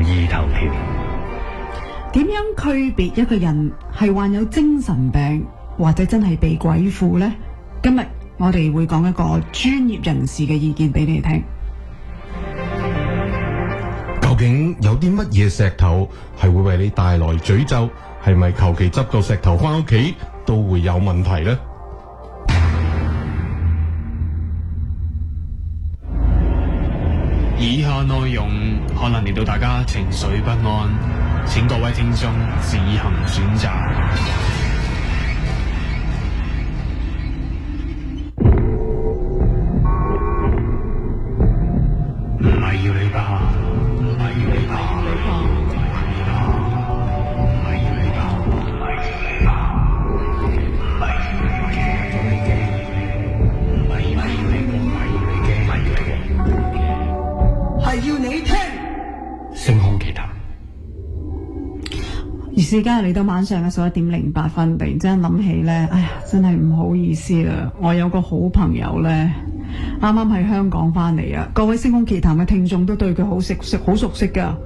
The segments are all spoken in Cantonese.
意頭條。點樣區別一個人係患有精神病或者真係被鬼附呢？今日我哋會講一個專業人士嘅意見俾你聽。究竟有啲乜嘢石頭係會為你帶來詛咒？係咪求其執個石頭翻屋企都會有問題呢？以下內容可能令到大家情緒不安，請各位聽眾自行選擇。唔係要你怕，唔係要你怕，唔係要你怕，唔係要你怕，唔係要你怕，唔係要你驚，唔係要你驚，係要你聽。星空奇談。而時間嚟到晚上嘅11:08，突然之間諗起呢，哎呀，真係唔好意思啦！我有個好朋友呢，啱啱喺香港翻嚟啊！各位星空奇談嘅聽眾都對佢好熟悉噶，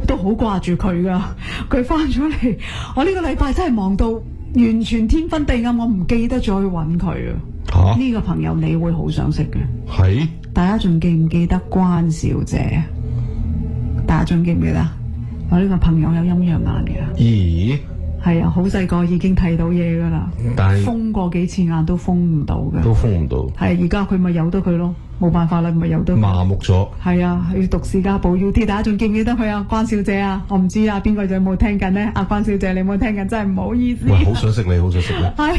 都好掛住佢噶。佢翻咗嚟，我呢個禮拜真係忙到完全天昏地暗，我唔記得再去揾佢啊！呢個朋友你會好想識嘅，係大家仲記唔記得關小姐啊？大家仲記唔記得？我呢個朋友有陰陽眼嘅。咦？係啊，好細個已經睇到嘢噶啦，但係封過幾次眼都封唔到嘅。都封唔到。係而家佢咪由得佢咯，冇辦法啦，咪由得佢。麻木咗。係啊，要讀私家保 UT， 大家仲記唔記得佢啊？關小姐啊，我唔知啊，邊個就有冇聽緊呢？阿關小姐，你有冇聽緊？真係唔好意思。喂，好想識你，好想識你。係，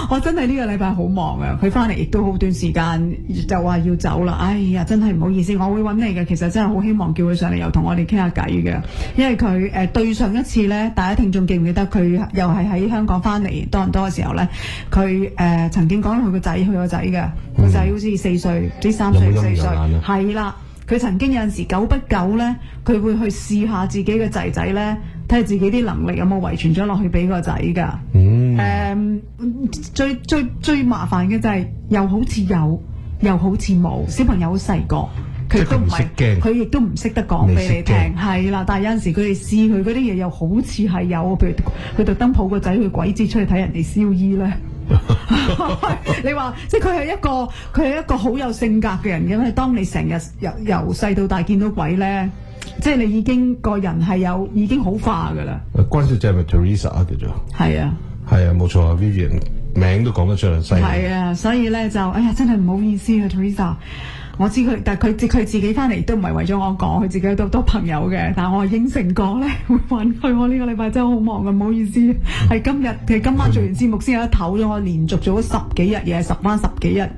我真係呢個禮拜好忙啊！佢翻嚟亦都好短時間就話要走啦。哎呀，真係唔好意思，我會揾你嘅。其實真係好希望叫佢上嚟又同我哋傾下偈嘅，因為佢對上一次呢，大家聽眾記唔記得佢又係喺香港翻嚟多倫多嘅時候呢，佢曾經講佢個仔嘅，個仔好似4歲，唔知3歲4歲，係啦。佢曾經有陣時久不久呢，佢會去試下自己嘅仔仔呢，睇下自己啲能力有冇遺傳咗落去俾個仔㗎。最麻煩嘅就係又好似有，又好似冇。小朋友好細個，佢都唔係驚，佢亦都唔識得講俾你聽。係啦，但係有陣時佢哋試佢嗰啲嘢又好似係有，譬如佢特登抱個仔去鬼節出去睇人哋燒衣咧。你話即係佢係一個好有性格嘅人嘅咩？當你成日由細到大見到鬼咧，即係你已經個人係已經好化噶啦。關小姐係咪 Teresa 叫做？係啊，係啊，冇錯啊 ，Vivian 名都講得出嚟，犀利。係啊，所以咧就哎呀，真係唔好意思啊 Teresa。我知佢，但係佢自己翻嚟都唔係為咗我講，佢自己有好多朋友嘅。但係我應承過咧會揾佢。我呢個禮拜真係好忙啊，唔好意思。係今晚做完節目先有得唞咗，我連續做咗10幾日嘢，10幾日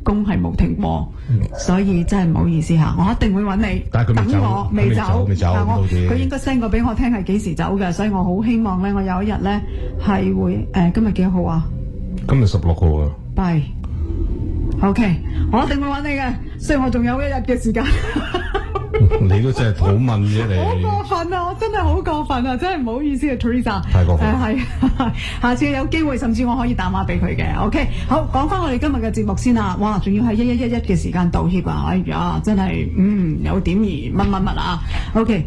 工係冇停過，所以真係唔好意思嚇。我一定會揾你。但係佢等我未走，佢應該 send 過俾我聽係幾時走嘅，所以我好希望咧，我有一日咧係會今日幾號啊？今日16號啊。拜。OK， 我一定會揾你嘅，所以我仲有1日嘅時間。你都真係好問啫，你好過分啊！我真係好過分啊！真係唔好意思啊 Teresa， 太過分。係下次有機會，甚至我可以打電話俾佢嘅。OK， 好，講翻我哋今日嘅節目先啦。哇，仲要係1111嘅時間道歉啊！哎呀，真係有點兒乜啊 OK，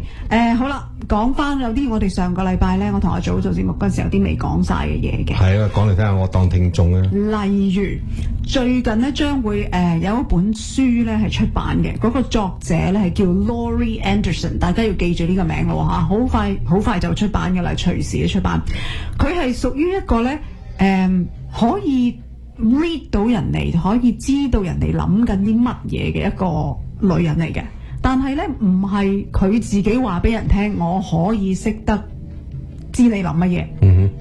好啦，講翻有啲我哋上個禮拜咧，我同阿祖做節目嗰陣時有啲未講晒嘅嘢嘅。係啊，講嚟聽下，我當聽眾啊。例如最近呢，將會有一本書咧係出版嘅，嗰個作者咧係叫 Laurie Anderson， 大家要記住呢個名咯嚇，好快就出版嘅啦，隨時出版。佢係屬於一個咧可以 read 到人哋，可以知道人哋諗緊啲乜嘢嘅一個女人嚟嘅。但係咧唔係佢自己話俾人聽，我可以識得知你諗乜嘢，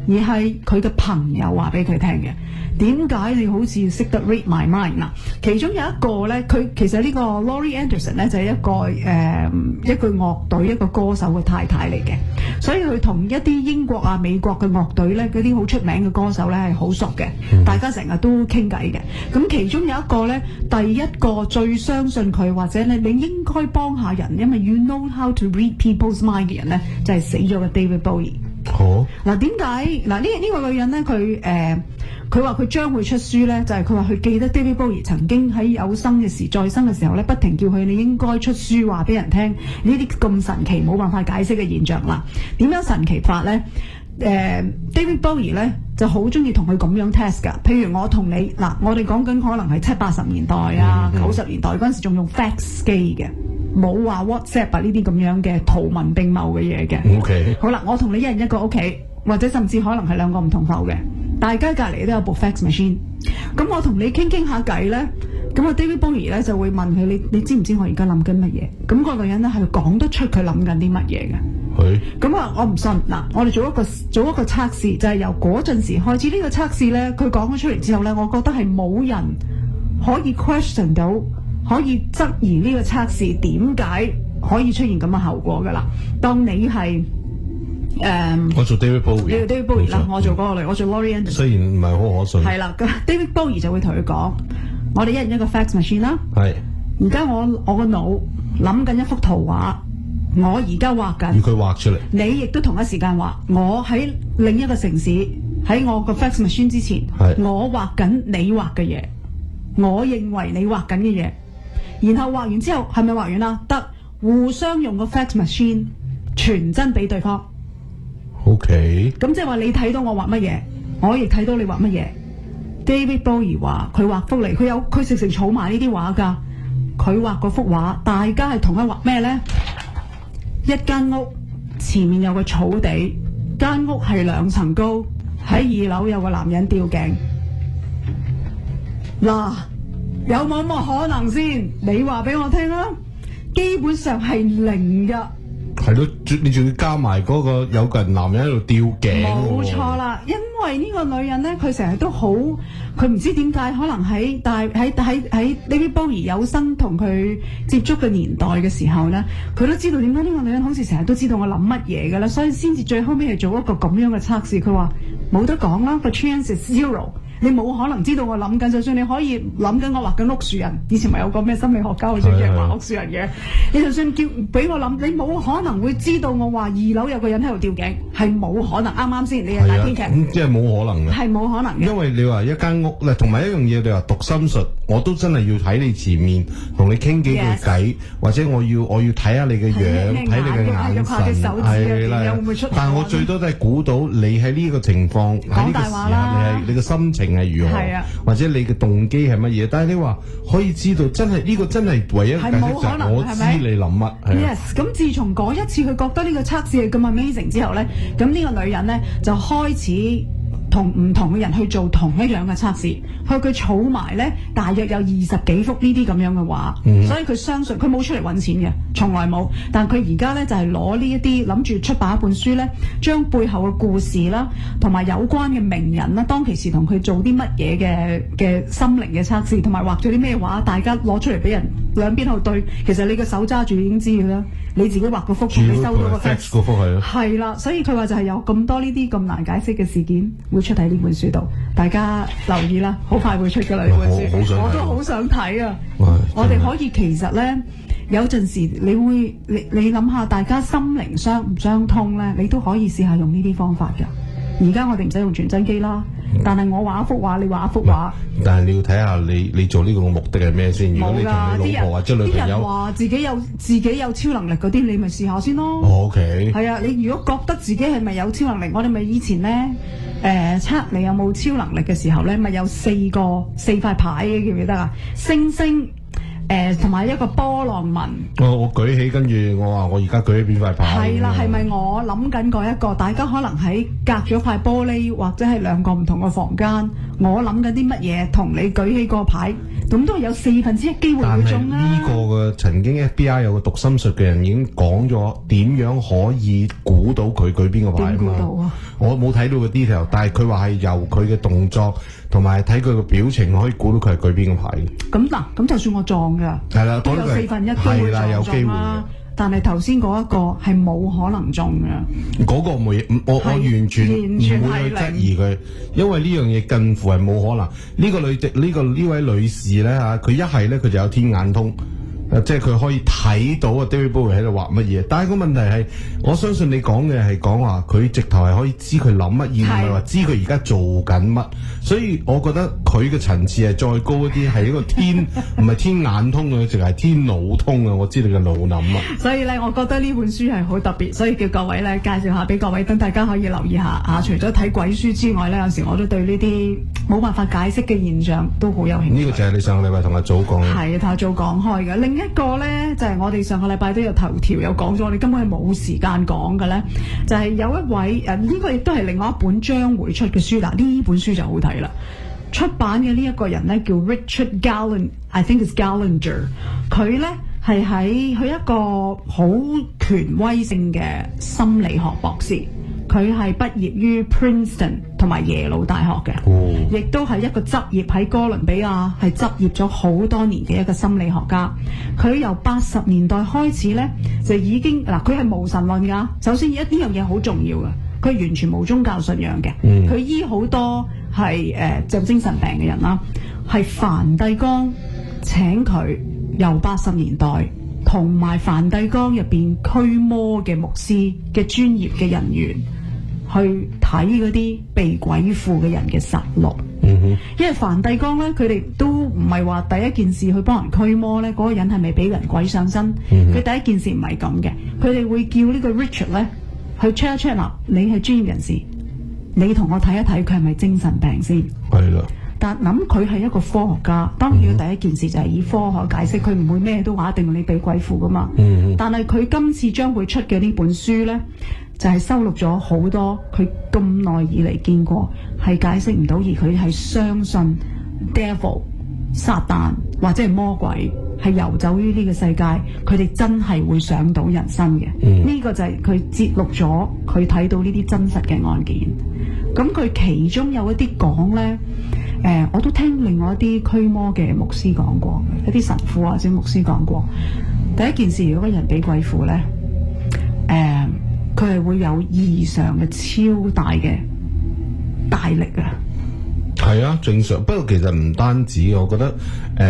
而係佢嘅朋友話俾佢聽嘅。點解你好似識得 read my mind 嗱？其中有一個咧，佢其實呢個 Laurie Anderson 咧就係一個樂隊一個歌手嘅太太嚟嘅，所以佢同一啲英國啊、美國嘅樂隊咧嗰啲好出名嘅歌手咧係好熟嘅，大家成日都傾偈嘅。咁其中有一個咧，第一個最相信佢或者你應該幫下人，因為 you know how to read people's mind 嘅人咧，就係死咗嘅 David Bowie。好嗱，點解嗱呢個女人咧佢話佢將會出書咧，就係佢話佢記得 David Bowie 曾經喺在生嘅時候咧，不停叫佢你應該出書，話俾人聽呢啲咁神奇冇辦法解釋嘅現象啦。點樣神奇法咧？David Bowie 咧就好中意同佢咁樣 test 㗎。譬如我同你嗱，我哋講緊可能係70、80年代啊、90年代嗰陣時仲用 fax 機嘅，冇話 WhatsApp 啊呢啲咁樣嘅圖文並茂嘅嘢嘅。OK，好啦，我同你一人一個屋企，或者甚至可能係兩個唔同埠嘅，大家隔離都有部 fax machine。咁我同你傾下偈咧，咁啊 David Bowie 咧就會問佢你知唔知我而家諗緊乜嘢？咁個女人咧係講得出佢諗緊啲乜嘢嘅。咁啊，我唔信嗱，我哋做一個測試，就係由嗰陣時開始呢個測試咧，佢講咗出嚟之後咧，我覺得係冇人可以 question 到，可以質疑呢個測試點解可以出現咁嘅後果㗎啦。當你係我做 David Bowie，你做 David Bowie 啦，我做嗰個女，我做 Laurie Anderson。雖然唔係好可信。係啦，David Bowie 就會同佢講：我哋一人一個 fax machine 啦。係。而家我個腦諗緊一幅圖畫。我而家畫緊，而佢畫出嚟，你亦都同一時間畫。我喺另一個城市，喺我個 fax machine 之前，我畫緊你畫嘅嘢，我認為你畫緊嘅嘢，然後畫完之後係咪畫完啦？得，互相用個 fax machine 傳真俾對方。OK。咁即係話你睇到我畫乜嘢，我亦睇到你畫乜嘢。David Bowie 話佢畫幅嚟，佢直情儲埋呢啲畫㗎。佢畫嗰幅畫，大家係同一畫咩咧？一間屋前面有個草地，間屋係2層高，喺2樓有個男人吊頸。嗱，有冇咁嘅可能先？你話俾我聽啦，基本上係0㗎。係咯，你仲要加埋嗰個有個人男人喺度吊頸。冇錯啦，因為呢個女人咧，佢成日都好，佢唔知點解，可能喺 David Bowie 有生同佢接觸嘅年代嘅時候咧，佢都知道點解呢個女人好似成日都知道我諗乜嘢㗎啦，所以先至最後尾係做一個咁樣嘅測試。佢話冇得講啦，個 chance is 0。你冇可能知道我諗緊，就算你可以諗緊我畫緊屋樹人，以前咪有個咩心理學家好中意畫屋樹人嘅，你就算叫俾我諗，你冇可能會知道我話2樓有個人喺度吊頸，係冇可能。啱啱先？你係大編劇，咁即係冇可能嘅，係冇可能嘅。因為你話一間屋咧，同埋一樣嘢，你話讀心術，我都真係要睇你前面，同你傾幾句偈，或者我要睇下你嘅樣，睇你嘅眼神，係啦。但係我最多都係估到你喺呢個情況，喺呢個時候，你嘅心情係如何，或者你嘅動機係乜嘢？但係你話可以知道，真係呢個真係唯一解釋就係我知你諗乜。Yes， 咁自從嗰一次佢覺得呢個測試係咁 amazing 之後咧，咁呢個女人咧就開始同唔同嘅人去做同一樣嘅測試，佢儲埋咧大約有20幾幅呢啲咁樣嘅畫，所以佢相信佢冇出嚟揾錢嘅，從來冇。但佢而家咧就係攞呢一啲諗住出版一本書咧，將背後嘅故事啦，同埋有關嘅名人啦，當其時同佢做啲乜嘢嘅心靈嘅測試，同埋畫咗啲咩畫，大家攞出嚟俾人兩邊去對。其實你個手揸住已經知嘅啦，你自己畫個幅同你收到個 fax 嗰幅係咯，係啦，所以佢話就係有咁多呢啲咁難解釋嘅事件會出喺呢本書度，大家留意啦，好快會出㗎啦呢本書，我都好想睇啊！我哋可以其實咧有陣時你諗下，大家心靈相唔相通咧，你都可以試下用呢啲方法㗎。而家我哋唔使用傳真機啦，但係我畫一幅畫，你畫一幅畫。但係你要睇下你做呢個目的係咩先？如果你同你老婆或者女朋友，啲人話自己有超能力嗰啲，你咪試下先咯。OK。係啊，你如果覺得自己係咪有超能力，我哋咪以前咧測你有冇超能力嘅時候咧，咪有4塊牌嘅，記唔記得啊？星星。同埋一個波浪紋。我舉起，跟住我話我而家舉起邊塊牌。係啦，係咪我諗緊嗰一個？大家可能喺隔咗塊玻璃，或者係2個唔同嘅房間。我諗緊啲乜嘢，同你舉起個牌，咁都係有1/4機會會中啦。但係呢個嘅曾經 FBI 有個讀心術嘅人已經講咗點樣可以估到佢舉邊個牌啊嘛。點估到啊？我冇睇到個 detail，但係佢話係由佢嘅動作同埋睇佢嘅表情可以估到佢係舉邊個牌。咁嗱，咁就算我撞㗎，係啦，都有1/4機會撞中啦。但係頭先嗰一個係冇可能中嘅。嗰個冇，我完全唔會去質疑佢，因為呢樣嘢近乎係冇可能。呢位女士咧嚇，佢一係咧佢就有天眼通。即係佢可以睇到啊 David Bowie 喺度畫乜嘢。但係個問題係，我相信你講嘅係講話佢直頭係可以知佢諗乜嘢，唔係話知佢而家做緊乜。所以我覺得佢嘅層次係再高一啲，係一個天唔係天眼通嘅，淨係天腦通啊！我知你嘅腦諗啊。所以咧，我覺得呢本書係好特別，所以叫各位咧介紹下俾各位，等大家可以留意下啊。除咗睇鬼書之外咧，有時我都對呢啲冇辦法解釋嘅現象都好有興趣。呢個就係你上個禮拜同阿祖講。係同阿祖講開嘅。另一個咧就係我哋上個禮拜都有頭條有講咗，我哋根本係冇時間講嘅咧，就係有一位呢個亦都係另外一本將會出嘅書啦。呢本書就好睇啦。出版嘅呢一個人咧叫 Richard Galland，I think it's Gallinger。佢咧係喺佢一個好權威性嘅心理學博士，佢係畢業於 Princeton 同埋耶魯大學嘅，亦都係一個執業喺哥倫比亞係執業咗好多年嘅一個心理學家。佢由80年代開始咧就已經嗱，佢係無神論㗎。首先呢樣嘢好重要㗎，佢完全冇宗教信仰嘅，佢醫好多係就精神病嘅人啦。係梵蒂岡請佢由80年代同埋梵蒂岡入邊驅魔嘅牧師嘅專業嘅人員去睇嗰啲被鬼附嘅人嘅實錄。因為梵蒂岡咧，佢哋都唔係話第一件事去幫人驅魔咧，嗰個人係咪俾人鬼上身？佢第一件事唔係咁嘅，佢哋會叫呢個 Richard 咧去 check 一 check 啦。你係專業人士，你同我睇一睇佢係咪精神病先？係啦。但諗佢係一個科學家，當然要第一件事就係以科學解釋，佢唔會咩都話一定你俾鬼附噶嘛。但係佢今次將會出嘅呢本書呢，就係收錄咗好多佢咁耐以嚟見過係解釋唔到，而佢係相信 devil 撒旦或者係魔鬼係遊走於呢個世界，佢哋真係會上到人身嘅。呢個就係佢節錄咗佢睇到呢啲真實嘅案件。咁佢其中有一啲講呢。我都聽另外一啲驅魔嘅牧師講過，一啲神父或者牧師講過。第一件事，如果個人俾鬼附咧，佢係會有異常嘅超大嘅大力啊。係啊，正常。不過其實唔單止，我覺得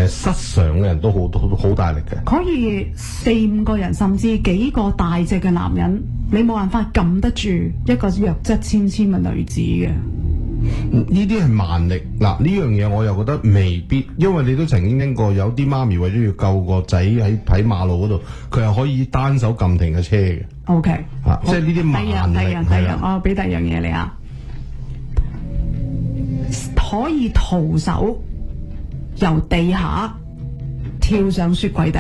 失常嘅人都好大力嘅。可以4-5個人，甚至幾個大隻嘅男人，你冇辦法撳得住一個弱質纖纖嘅女子嘅。呢啲係蠻力嗱，呢樣嘢我又覺得未必，因為你都曾經聽過有啲媽咪為咗要救個仔喺馬路嗰度，佢係可以單手撳停嘅車嘅。OK， 即係呢啲蠻力。第二我俾第二樣嘢你啊，可以徒手由地下跳上雪櫃頂。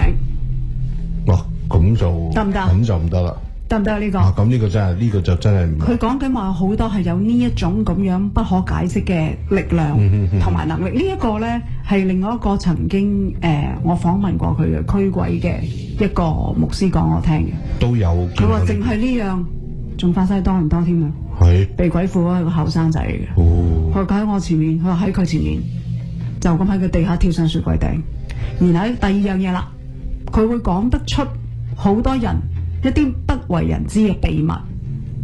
哇，咁就得唔得？咁就唔得啦。得唔得呢個？咁呢個真係，呢個就真係唔。佢講緊話好多係有呢一種咁樣不可解釋嘅力量同埋能力。呢一個咧係另外一個曾經我訪問過佢嘅驅鬼嘅一個牧師講我聽嘅。都有。佢話淨係呢樣，仲發生多倫多添啊！係。被鬼附嗰係個後生仔嚟嘅。哦。佢喺我前面，佢話喺佢前面，就咁喺佢地下跳上雪櫃頂。然後第二樣嘢啦，佢會講得出好多人一啲不為人知嘅秘密，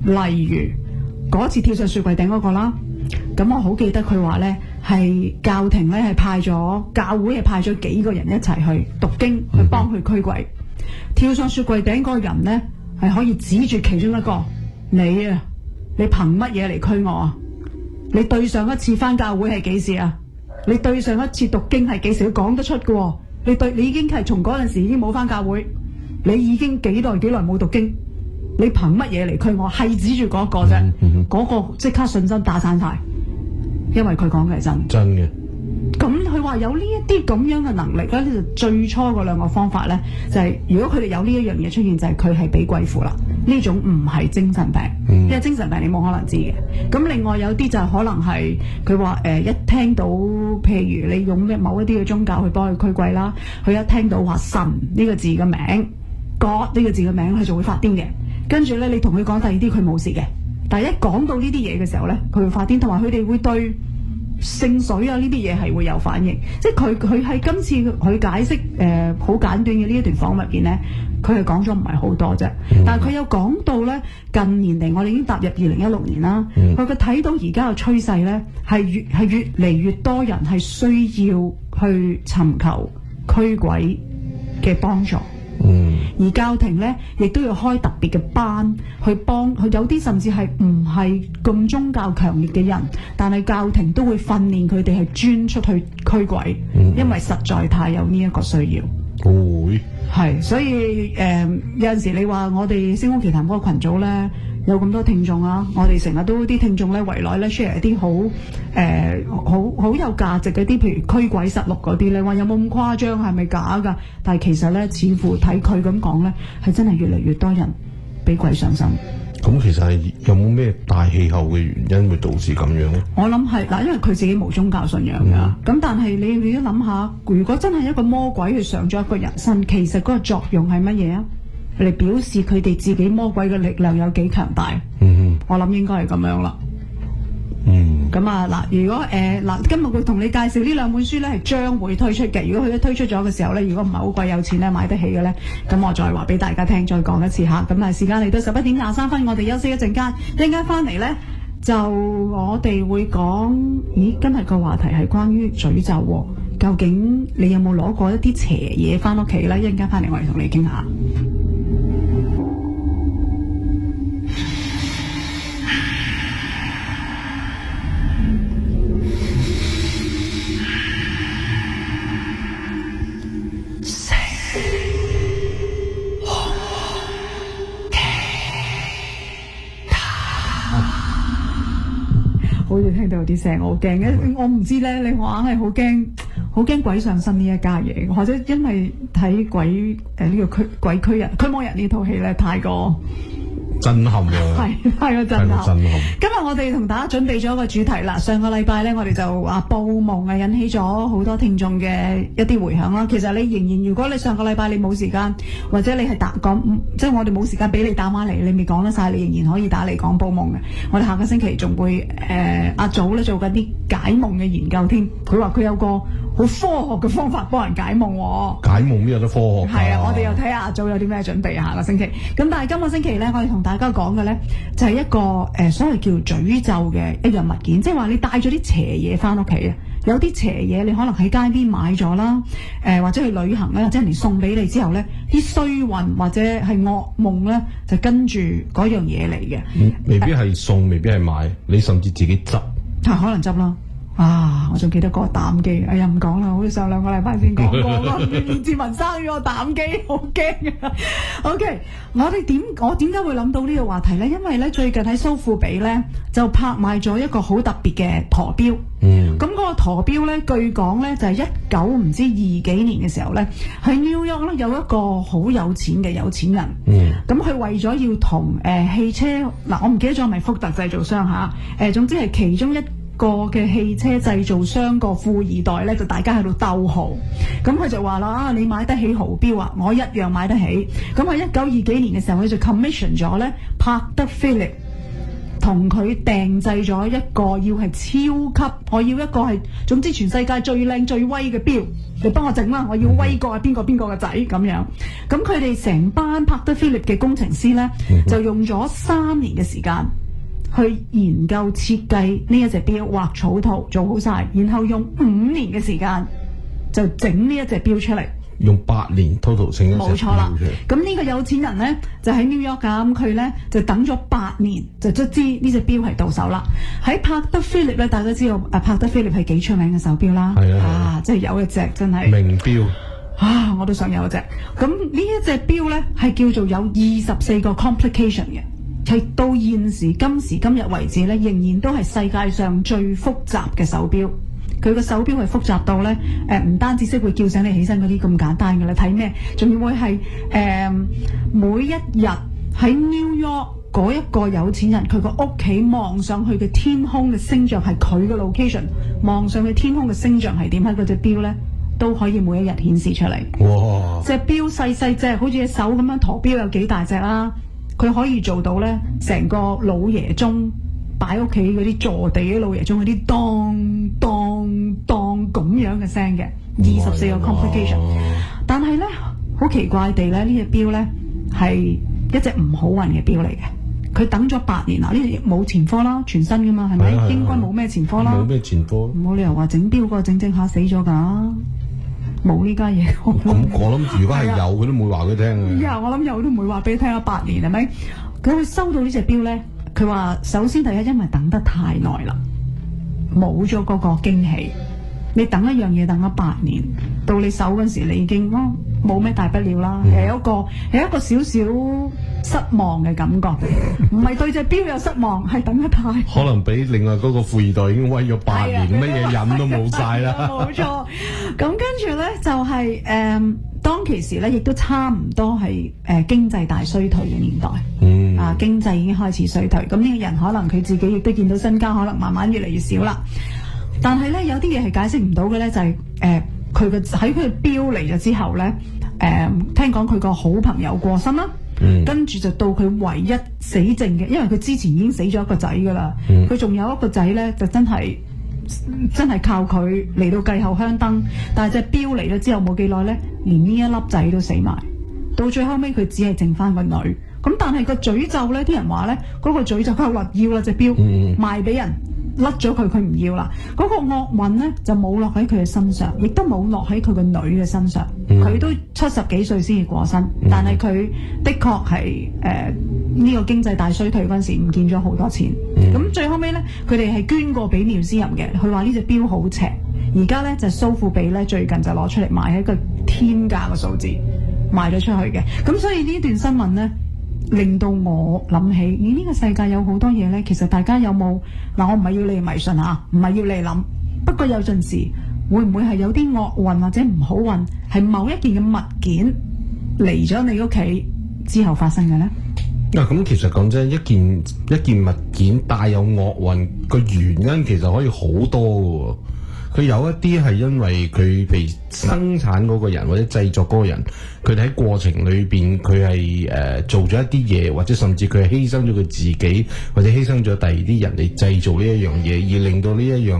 例如嗰次跳上雪櫃頂嗰個啦。咁我好記得佢話咧，係教廷咧係派咗教會係派咗幾個人一齊去讀經去幫佢驅鬼。跳上雪櫃頂嗰個人咧係可以指住其中一個，你憑乜嘢嚟驅我啊？你對上一次返教會係幾時啊？你對上一次讀經係幾時？佢講得出嘅。你已經係從嗰陣時已經冇返教會。你已經幾耐冇讀經，你憑乜嘢嚟驅我？係指住嗰個啫，嗰個即刻信心打散晒，因為佢講嘅係真嘅。咁佢話有呢一啲咁樣嘅能力咧，就最初嗰兩個方法咧，就係如果佢哋有呢一樣嘢出現，就係佢係俾鬼附啦。呢種唔係精神病，因為精神病你冇可能知嘅。咁另外有啲就可能係佢話一聽到譬如你用某一啲嘅宗教去幫佢驅鬼啦，佢一聽到話神呢個字嘅名。God 呢個字嘅名，佢就會發癲嘅。跟住咧，你同佢講第二啲，佢冇事嘅。但係一講到呢啲嘢嘅時候咧，佢會發癲，同埋佢哋會對聖水啊呢啲嘢係會有反應。即係佢喺今次佢解釋好簡短嘅呢一段訪問入邊咧，佢係講咗唔係好多啫。但係佢有講到咧，近年嚟我哋已經踏入2016年啦。佢睇到而家嘅趨勢咧，係越嚟越多人係需要去尋求驅鬼嘅嘅幫助。而教廷咧，亦都要開特別嘅班去幫佢，有啲甚至係唔係咁宗教強烈嘅人，但係教廷都會訓練佢哋係專出去驅鬼，因為實在太有呢一個需要。會係，所以有陣時你話我哋星空奇談嗰個群組咧，有咁多聽眾啊，我哋成日都啲聽眾咧圍內咧 share 一啲好有價值嘅啲，譬如驅鬼實錄嗰啲咧，話有冇咁誇張，係咪假㗎？但係其實咧，似乎睇佢咁講咧，係真係越嚟越多人俾鬼上身。咁其實係有冇咩大氣候嘅原因會導致咁樣咧？我諗係嗱，因為佢自己冇宗教信仰㗎。咁但係你都諗下，如果真係一個魔鬼去上咗一個人身，其實嗰個作用係乜嘢啊？嚟表示佢哋自己魔鬼嘅力量有幾強大。我諗應該係咁樣啦。咁啊嗱，如果今日會同你介紹呢兩本書咧，係將會推出嘅。如果佢一推出咗嘅時候咧，如果唔係好貴有錢咧買得起嘅咧，咁我再話俾大家聽，再講一次嚇。咁啊，時間嚟到11:23，我哋休息一陣間，一陣間翻嚟咧就我哋會講，咦，今日個話題係關於詛咒喎。究竟你有冇攞過一啲邪嘢翻屋企咧？一陣間翻嚟我哋同你傾下。好似聽到有啲聲，我好驚嘅。我唔知咧，你我硬係好驚鬼上身呢一家嘢，或者因為睇鬼呢個鬼驅人驅魔人呢套戲咧太過震撼喎，係太過震撼。今日我哋同大家準備咗一個主題啦。上個禮拜咧，我哋就話報夢啊，引起咗好多聽眾嘅一啲回響啦。其實你仍然，如果你上個禮拜你冇時間，或者你係講，即係我哋冇時間俾你打返嚟，你未講得晒，你仍然可以打嚟講報夢嘅。我哋下個星期仲會阿祖咧做緊啲解夢嘅研究添。佢話佢有個好科學嘅方法幫人解夢喎。解夢邊有得科學？係啊，我哋又睇下阿祖有啲咩準備下個星期。咁但係今個星期咧，我哋同大家講嘅咧就係一個所謂叫詛咒嘅一樣物件，即係話你帶咗啲邪嘢翻屋企啊。有啲邪嘢你可能喺街邊買咗啦，或者去旅行咧，或者人哋送俾你之後咧，啲衰運或者係噩夢咧，就跟住嗰樣嘢嚟嘅。未必係送，未必係買，你甚至自己執。可能執啦。我仲記得嗰個膽機，哎呀唔講啦，好似上2個禮拜先講過啦。葉志文生咗個膽機，好驚啊！OK，我點解會諗到呢個話題呢？因為咧最近喺蘇富比咧就拍賣咗一個好特別嘅陀錶。咁嗰個陀錶咧，據講咧就係19唔知20幾年嘅時候咧，喺 New York 咧有一個好有錢嘅有錢人。咁佢為咗要同汽車嗱，我唔記得咗係咪福特製造商嚇，總之係其中一個嘅汽車製造商個富二代咧，就大家喺度鬥豪。咁佢就話啦，你買得起豪錶啊，我一樣買得起。咁喺1920幾年嘅時候，佢就 commission 咗咧帕德菲力同佢訂製咗一個要係超級，我要一個係總之全世界最靚最威嘅錶，你幫我整啦，我要威過邊個嘅仔咁樣。咁佢哋成班帕德菲力嘅工程師咧，就用咗3年嘅時間去研究設計呢一隻錶，畫草圖做好晒，然後用5年嘅時間就整呢一隻錶出嚟。用8年 total 整一隻錶出嚟。冇錯啦。咁呢個有錢人呢，就喺 New York 㗎，咁佢呢，就等咗8年，就卒之呢隻錶係到手啦。喺帕德菲力咧，大家知道帕德菲力係幾出名嘅手錶啦。係啊，即係有一隻真係名錶。我都想有一隻。咁呢一隻錶呢，係叫做有24個 complication 嘅。係到現時今時今日為止咧，仍然都係世界上最複雜嘅手錶。佢個手錶係複雜到咧，唔單止識會叫醒你起身嗰啲咁簡單嘅啦，睇咩？仲要會係每一日喺 New York 嗰一個有錢人，佢個屋企望上去嘅天空嘅星象係佢嘅 location， 望上去天空嘅星象係點？喺嗰隻錶咧都可以每一日顯示出嚟。哇！隻錶細細隻，好似隻手咁樣，陀錶有幾大隻啦？佢可以做到咧，成個老爺鐘擺屋企嗰啲坐地嘅老爺鐘嗰啲當當當咁樣嘅聲嘅，24個 complication。但係咧，好奇怪地咧，呢隻錶咧係一隻唔好運嘅錶嚟嘅。佢等咗8年啦，呢隻冇前科啦，全新噶嘛，係咪？應該冇咩前科啦。冇咩前科。冇理由話整錶個整下死咗㗎。冇呢家嘢。咁我諗如果係有，佢都唔會話佢聽嘅。我諗有都唔會話俾你聽啊！8年係咪？佢會收到呢隻錶咧？佢話首先第一，因為等得太耐啦，冇咗嗰個驚喜。你等一樣嘢等咗8年，到你手嗰時，你已經冇咩大不了啦。係一個少少失望嘅感覺，唔係對隻錶有失望，係等得太。可能俾另外嗰個富二代已經威咗8年，乜嘢癮都冇晒啦。冇錯。咁跟住咧就係當其時咧，亦都差唔多係經濟大衰退嘅年代。經濟已經開始衰退，咁呢個人可能佢自己亦都見到身家可能慢慢越嚟越少啦。但係咧有啲嘢係解釋唔到嘅咧，就係佢嘅喺佢錶嚟咗之後咧，聽講佢個好朋友過身啦，跟住就到佢唯一死剩嘅，因為佢之前已經死咗一個仔噶啦，佢仲有一個仔咧就真係靠佢嚟到繼後香燈，但係隻錶嚟咗之後冇幾耐咧，連呢一粒仔都死埋，到最後尾佢只係剩翻個女。咁但係個詛咒咧，啲人話咧嗰個詛咒佢話要啦隻錶賣俾人。甩咗佢唔要啦。嗰個惡運咧就冇落喺佢嘅身上，亦都冇落喺佢個女嘅身上。佢都70幾歲先至過身，但係佢的確係呢個經濟大衰退嗰陣時唔見咗好多錢。咁最後尾咧，佢哋係捐過俾廖思吟嘅。佢話呢隻錶好邪，而家咧就蘇富比咧最近就攞出嚟賣，係一個天價嘅數字賣咗出去嘅。咁所以呢段新聞咧，令到我諗起，呢個世界有好多嘢呢。其實大家有冇嗱？我唔係要你迷信嚇，唔係要你諗。不過有陣時會唔會係有啲惡運或者唔好運，係某一件嘅物件嚟咗你屋企之後發生嘅呢？咁其實講真，一件物件帶有惡運個原因其實可以好多嘅喎。佢有一啲係因為佢被生產嗰個人或者製作嗰個人，佢哋喺過程裏邊佢係做咗一啲嘢，或者甚至佢係犧牲咗佢自己，或者犧牲咗第二啲人嚟製造呢一樣嘢，而令到呢一樣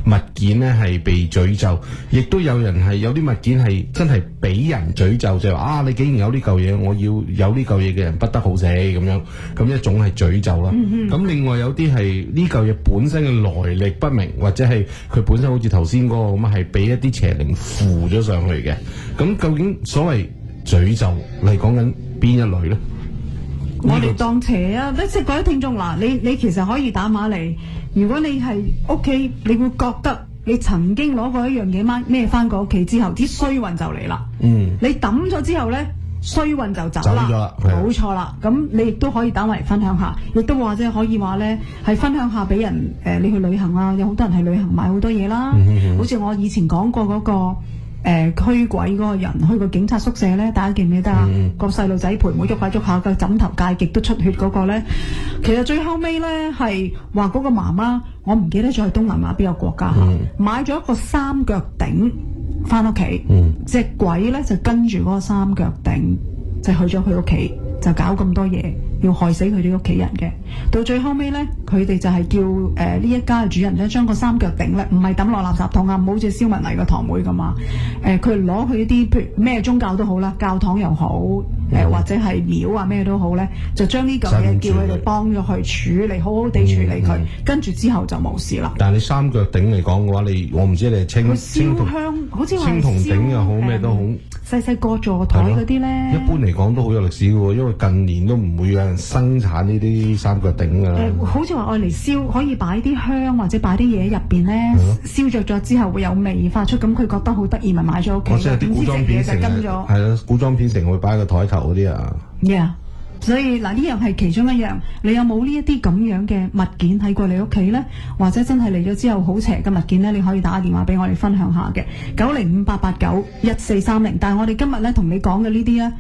物件呢係被詛咒。亦都有人係有啲物件係真係俾人詛咒，就係話你竟然有呢嚿嘢，我要有呢嚿嘢嘅人不得好死咁樣，咁一種係詛咒啦。咁另外有啲係呢嚿嘢本身嘅來歷不明，或者係佢本身好似頭先嗰個咁啊，係俾一啲邪靈附咗上去嘅。咁究竟所謂詛咒係講緊邊一類咧？我哋當邪啊！即係各位聽眾嗱，你其實可以打碼嚟。如果你係屋企，你會覺得你曾經攞過一樣嘢孭翻過屋企之後，啲衰運就嚟啦。你抌咗之後咧，衰運就走啦，冇錯啦。咁你亦都可以打埋嚟分享下，亦都或者可以話咧係分享下俾人你去旅行啊，有好多人去旅行買好多嘢啦。好似我以前講過嗰個。驅鬼嗰個人去個警察宿舍咧，大家記唔記得啊？個細路仔陪妹喐下喐下，個枕頭界極都出血嗰個咧，其實最後尾咧係話嗰個媽媽，我唔記得咗係東南亞邊個國家嚇，買咗一個三腳鼎翻屋企，隻鬼咧就跟住嗰個三腳鼎就去咗佢屋企，就搞咁多嘢，要害死佢哋屋企人嘅。到最後尾咧，佢哋就係叫呢一家嘅主人咧，將個三腳鼎咧，唔係抌落垃圾桶啊，唔好似燒文麗個堂妹咁啊。佢攞去啲譬如咩宗教都好啦，教堂又好，或者係廟啊咩都好咧，就將呢嚿嘢叫佢哋幫咗去處理，好好地處理佢，跟住之後就冇事啦。但係你三腳鼎嚟講嘅話，我唔知你係青銅香，好似話青銅鼎又好咩都好，細個座台嗰啲咧，一般嚟講都好有歷史嘅喎，因為近年都唔會有人生產呢啲三腳鼎㗎啦。好似話愛嚟燒，可以擺啲香或者擺啲嘢入邊咧，燒着咗之後會有味發出，咁佢覺得好得意，咪買咗屋企。啲古裝片成日係啦，古裝片成日會擺喺個台頭嗰啲啊。所以嗱，呢樣係其中一樣。你有冇呢一啲咁樣嘅物件喺過你屋企咧？或者真係嚟咗之後好邪嘅物件咧？你可以打電話俾我哋分享下嘅905-889-1430。但係我哋今日咧同你講嘅呢啲咧，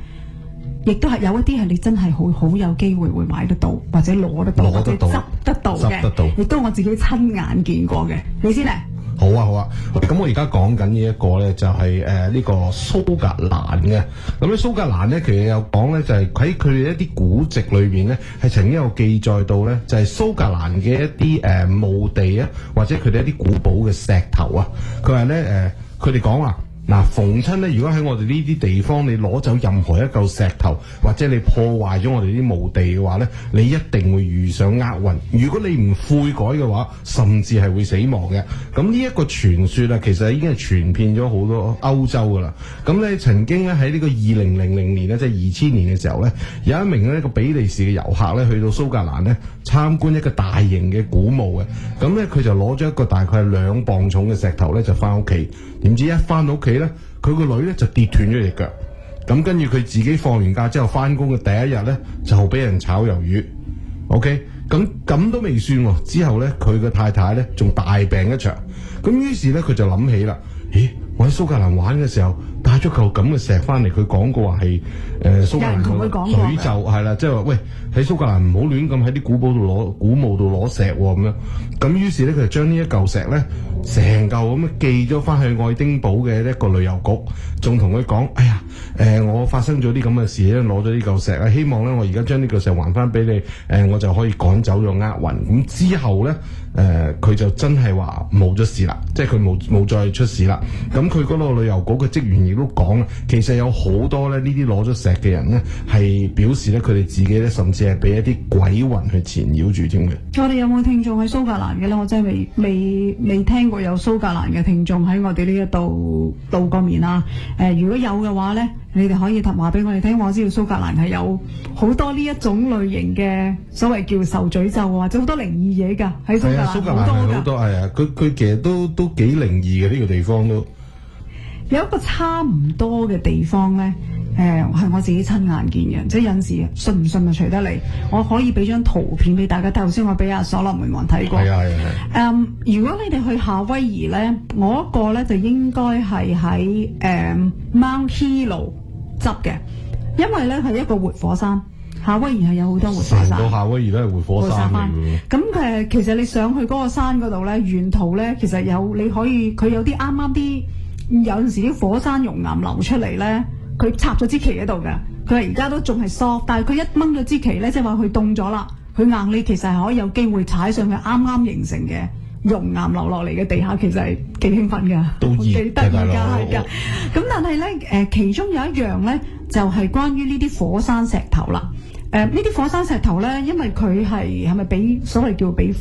亦都係有一啲係你真係好有機會會買得到，或者攞得到，或者執得到嘅，亦都我自己親眼見過嘅。你先嚟。好啊，咁我而家講緊呢一個咧，就係呢個蘇格蘭嘅。咁咧蘇格蘭咧，其實有講咧，就係喺佢哋一啲古籍裏邊咧，係曾經有記載到咧，就係蘇格蘭嘅一啲墓地啊，或者佢哋一啲古堡嘅石頭啊。佢話咧佢哋講話嗱，逢親咧，如果喺我哋呢啲地方，你攞走任何一嚿石頭，或者你破壞咗我哋啲墓地嘅話咧，你一定會遇上厄運。如果你唔悔改嘅話，甚至係會死亡嘅。咁呢一個傳說啊，其實已經係傳遍咗好多歐洲噶啦。咁咧曾經咧喺呢個2000年咧，即係2000年嘅時候咧，有一名呢個比利時嘅遊客咧去到蘇格蘭咧參觀一個大型嘅古墓嘅。咁咧佢就攞咗一個大概係2磅重嘅石頭咧就翻屋企，點知一翻到屋企咧，佢個女咧就跌斷咗隻腳。咁跟住佢自己放完假之後翻工嘅第一日咧，就俾人炒魷魚。OK， 咁都未算喎，之後咧佢嘅太太咧仲大病一場。咁於是咧佢就諗起啦，咦？我喺蘇格蘭玩嘅時候帶咗嚿咁嘅石翻嚟，佢講過話係蘇格蘭嘅詛咒係啦，即係話喂喺蘇格蘭唔好亂咁喺啲古墓度攞石喎咁樣。咁於是咧佢就將呢一嚿石咧成嚿咁寄咗翻去愛丁堡嘅一個旅遊局，仲同佢講：哎呀我發生咗啲咁嘅事咧，攞咗呢嚿石啊，希望咧我而家將呢嚿石還翻俾你，我就可以趕走咗厄運。咁之後咧佢就真係話冇咗事啦，即係佢冇再出事啦。咁佢嗰個旅遊局嘅職員亦都講啦，其實有好多咧呢啲攞咗石嘅人咧，係表示咧佢哋自己咧，甚至係俾一啲鬼魂去纏繞住添嘅。我哋有冇聽眾喺蘇格蘭嘅咧？我真係未聽過有蘇格蘭嘅聽眾喺我哋呢一度露過面啊！如果有嘅話咧，你哋可以話俾我哋聽。我知道蘇格蘭係有好多呢一種類型嘅所謂叫受詛咒或者好多靈異嘢㗎，喺蘇格蘭好多㗎。好多係啊，佢其實都幾靈異嘅呢個地方都。有一個差唔多嘅地方咧，係我自己親眼見嘅，即係有陣時信唔信就隨得你。我可以俾張圖片俾大家睇，頭先我俾阿所羅門王睇過。係。如果你哋去夏威夷咧，我一個咧就應該係喺Mount Hilo 執嘅，因為咧係一個活火山。夏威夷係有好多活火山。成個夏威夷都係活火山嚟嘅。咁其實你上去嗰個山嗰度咧，沿途咧其實你可以，佢有啲啱啱啲。有陣時啲火山熔岩流出嚟咧，佢插咗支旗喺度嘅，佢而家都仲係 soft， 但係佢一掹咗支旗咧，即係話佢凍咗啦，佢硬你其實係可以有機會踩上去啱啱形成嘅熔岩流落嚟嘅地下，其實係幾興奮㗎，都幾得意㗎，係㗎。咁但係咧其中有一樣咧，就係關於呢啲火山石頭啦。呢啲火山石頭咧，因為佢係咪俾所謂叫俾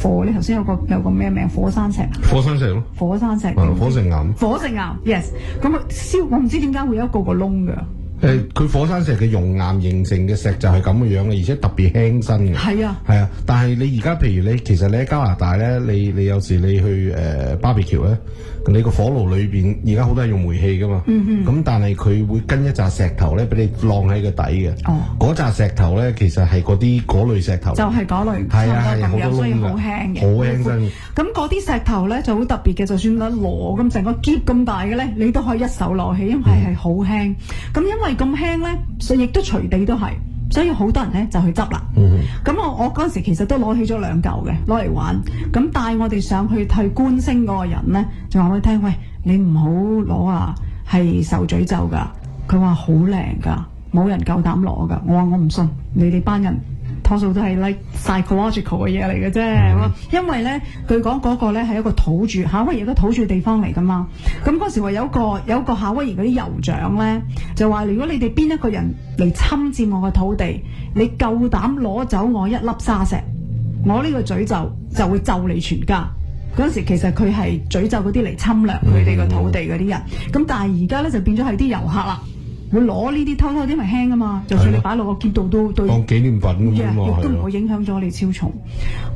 火咧？頭先有個咩名？火山石。火山石咯。火山石。火成岩。火成岩 ，yes。咁佢燒，我唔知點解會有一個窿㗎。佢火山石嘅熔岩形成嘅石就係咁嘅樣嘅，而且特別輕身嘅。係啊。係啊，但係你而家譬如其實你喺加拿大咧，你有時你去barbecue咧。你個火爐裏邊而家好多係用煤氣噶嘛，咁但係佢會跟一紮石頭咧，俾你晾喺個底嘅。嗰紮石頭咧，其實係嗰類石頭，就係嗰類，係啊係好多窿嘅，好輕嘅，好輕身。咁嗰啲石頭咧就好特別嘅，就算攞咁成個篋咁大嘅咧，你都可以一手攞起，因為係好輕。咁因為咁輕咧，所以亦都隨地都係。所以好多人咧就去執啦。咁我嗰陣時其實都攞起咗2嚿嘅，攞嚟玩。咁帶我哋上去觀星嗰個人咧，就話我哋聽，喂，你唔好攞啊，係受詛咒㗎。佢話好靚㗎，冇人夠膽攞㗎。我話我唔信，你哋班人多數都係 like psychological 嘅嘢嚟嘅啫。因為咧，據講嗰個咧係一個土著，夏威夷一個土著地方嚟㗎嘛。咁嗰時話有個夏威夷嗰啲酋長咧，就話如果你哋邊一個人嚟侵佔我嘅土地，你夠膽攞走我一粒沙石，我呢個詛咒就會咒你全家。嗰陣時其實佢係詛咒嗰啲嚟侵略佢哋個土地嗰啲人。咁但係而家咧就變咗係啲遊客啦。會攞呢啲偷偷啲咪輕啊嘛，就算你擺落個篋度都當紀念品咁啊嘛，亦都唔會影響咗你超重。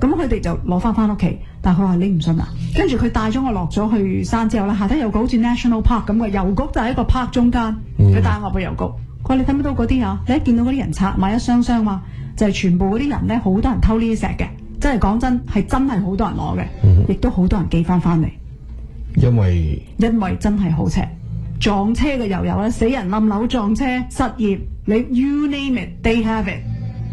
咁佢哋就攞翻屋企，但係佢話你唔信啊。跟住佢帶咗我落咗去山之後咧，下底有個好似 National Park 咁嘅郵局，就喺一個 park 中間。佢帶我去郵局，佢話你睇唔到嗰啲啊？你一見到嗰啲人拆買一箱箱嘛，就係全部嗰啲人咧，好多人偷呢啲石嘅，真係講真係真係好多人攞嘅，亦都好多人寄翻嚟。因為真係好邪。撞車嘅又有咧，死人冧樓撞車失業，你 you name it，they have it。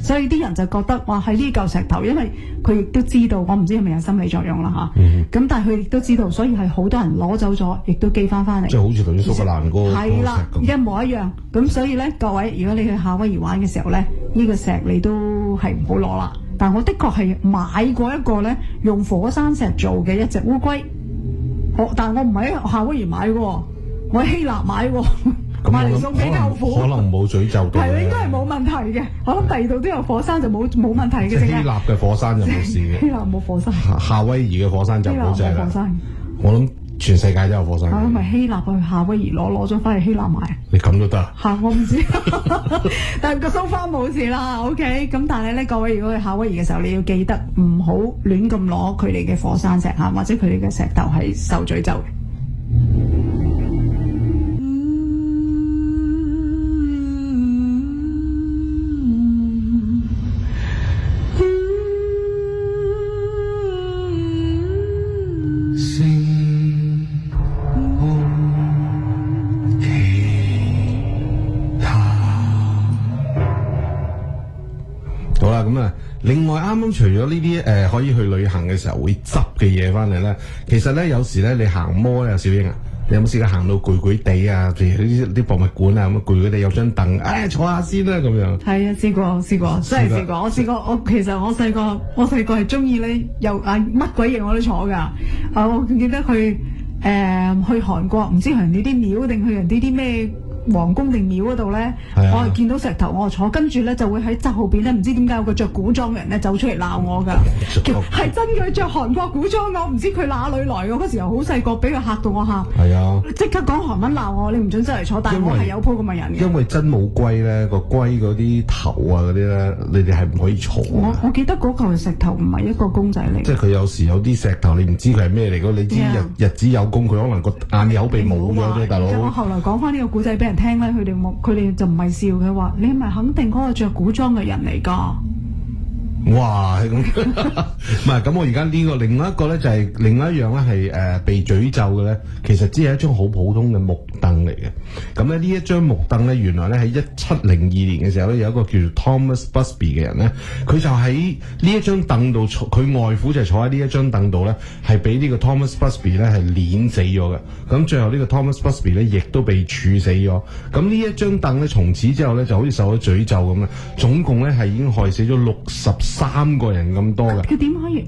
所以啲人就覺得哇係呢嚿石頭，因為佢亦都知道，我唔知係咪有心理作用啦嚇。咁但係佢亦都知道，所以係好多人攞走咗，亦都寄翻嚟。即係好似頭先蘇格蘭嗰個係啦，一模一樣。咁所以咧，各位如果你去夏威夷玩嘅時候咧，呢個石你都係唔好攞啦。但我的確係買過一個咧用火山石做嘅一隻烏龜，但係我唔係喺夏威夷買嘅喎。我喺希臘買喎，買嚟送俾舅父。可能冇詛咒到。係啦，應該係冇問題嘅。我諗第二度都有火山就冇問題嘅。即係希臘嘅火山就冇事嘅。希臘冇火山。夏威夷嘅火山就冇滯啦。我諗全世界都有火山。我諗咪希臘去夏威夷攞咗翻去希臘買。你咁都得？嚇，我唔知，但係個 so far 冇事啦。OK， 咁但係咧，各位如果去夏威夷嘅時候，你要記得唔好亂咁攞佢哋嘅火山石嚇，或者佢哋嘅石頭係受詛咒嘅。另外啱啱除咗呢啲可以去旅行嘅時候會執嘅嘢翻嚟咧，其實咧有時咧你行摩咧，小英啊，你有冇試過行到攰攰地啊？譬如啲博物館啊咁啊，攰攰地有張凳，坐下先啦咁樣。係啊，試過，真係試過。其實我細個係中意咧，又乜鬼嘢我都坐㗎。我記得去韓國，唔知去人哋啲廟定去人哋啲咩皇宮定廟嗰度咧，我係見到石頭我就坐，跟住咧就會喺側後邊咧，唔知點解有個着古裝嘅人咧走出嚟鬧我㗎，係真佢着韓國古裝，我唔知佢哪裏來嘅，嗰時候好細個，俾佢嚇到我喊，係啊，即刻講韓文鬧我，你唔准出嚟坐，但係我係有鋪咁嘅人嘅。因為真武龜咧，個龜嗰啲頭啊嗰啲咧，你哋係唔可以坐。我記得嗰嚿石頭唔係一個公仔嚟，即係佢有時有啲石頭你唔知佢係咩嚟嘅，你知日子有功，佢可能個眼口鼻冇咗啫，大佬。我後來講翻呢個古仔俾人聽咧，佢哋就唔係笑嘅，話你係咪肯定嗰個着古裝嘅人嚟㗎？哇，咁唔係咁，我而家呢個另外一個咧就係另外一樣咧係被詛咒嘅咧，其實只係一張好普通嘅木凳嚟嘅。咁咧呢一張木凳咧，原來咧喺1702年嘅時候咧，有一個叫做 Thomas Busby 嘅人咧，佢就喺呢一張凳度坐，佢外父就係坐喺呢一張凳度咧，係俾呢個 Thomas Busby 咧係碾死咗嘅。咁最後呢個 Thomas Busby 咧亦都被處死咗。咁呢一張凳咧，從此之後咧就好似受咗詛咒咁啦，總共咧係已經害死咗63個人咁多嘅。佢點可以？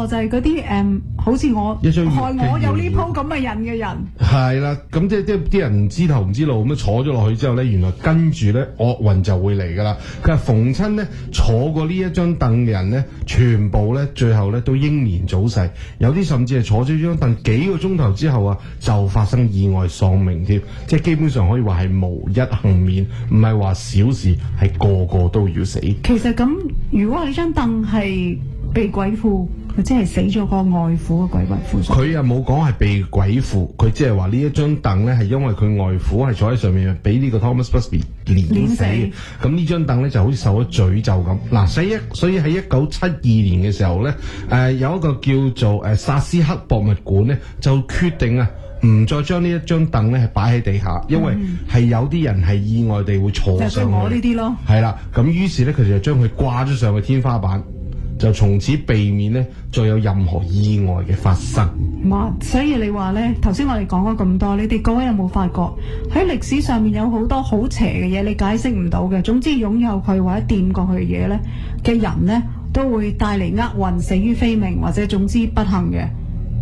就係嗰啲好似我害我有呢鋪咁嘅人嘅人。係啦，咁即係啲人唔知頭唔知路咁樣坐咗落去之後咧，原來跟住咧惡運就會嚟噶啦。佢話逢親咧坐過呢一張凳嘅人咧，全部咧最後咧都英年早逝，有啲甚至係坐咗呢張凳幾個鐘頭之後啊，就發生意外喪命添。即係基本上可以話係無一幸免，唔係話小事，係個個都要死。其實咁，如果呢張凳係被鬼附，佢即係死咗個外父嘅鬼魂附上。佢又冇講係被鬼附，佢即係話呢一張凳咧係因為佢外父係坐喺上面，俾呢個 Thomas Busby 碾死。咁呢張凳咧就好似受咗詛咒咁。嗱，所以喺1972年嘅時候咧，有一個叫做薩斯克博物館咧，就決定啊，唔再將呢一張凳咧係擺喺地下，因為係有啲人係意外地會坐上去。就係我呢啲咯。係啦，咁於是咧佢就將佢掛咗上去天花板。就從此避免咧，再有任何意外嘅發生。所以你話咧，頭先我哋講咗咁多，你哋各位有冇發覺喺歷史上面有好多好邪嘅嘢，你解釋唔到嘅。總之擁有佢或者掂過去嘅嘢咧嘅人咧，都會帶嚟厄運、死於非命或者總之不幸嘅。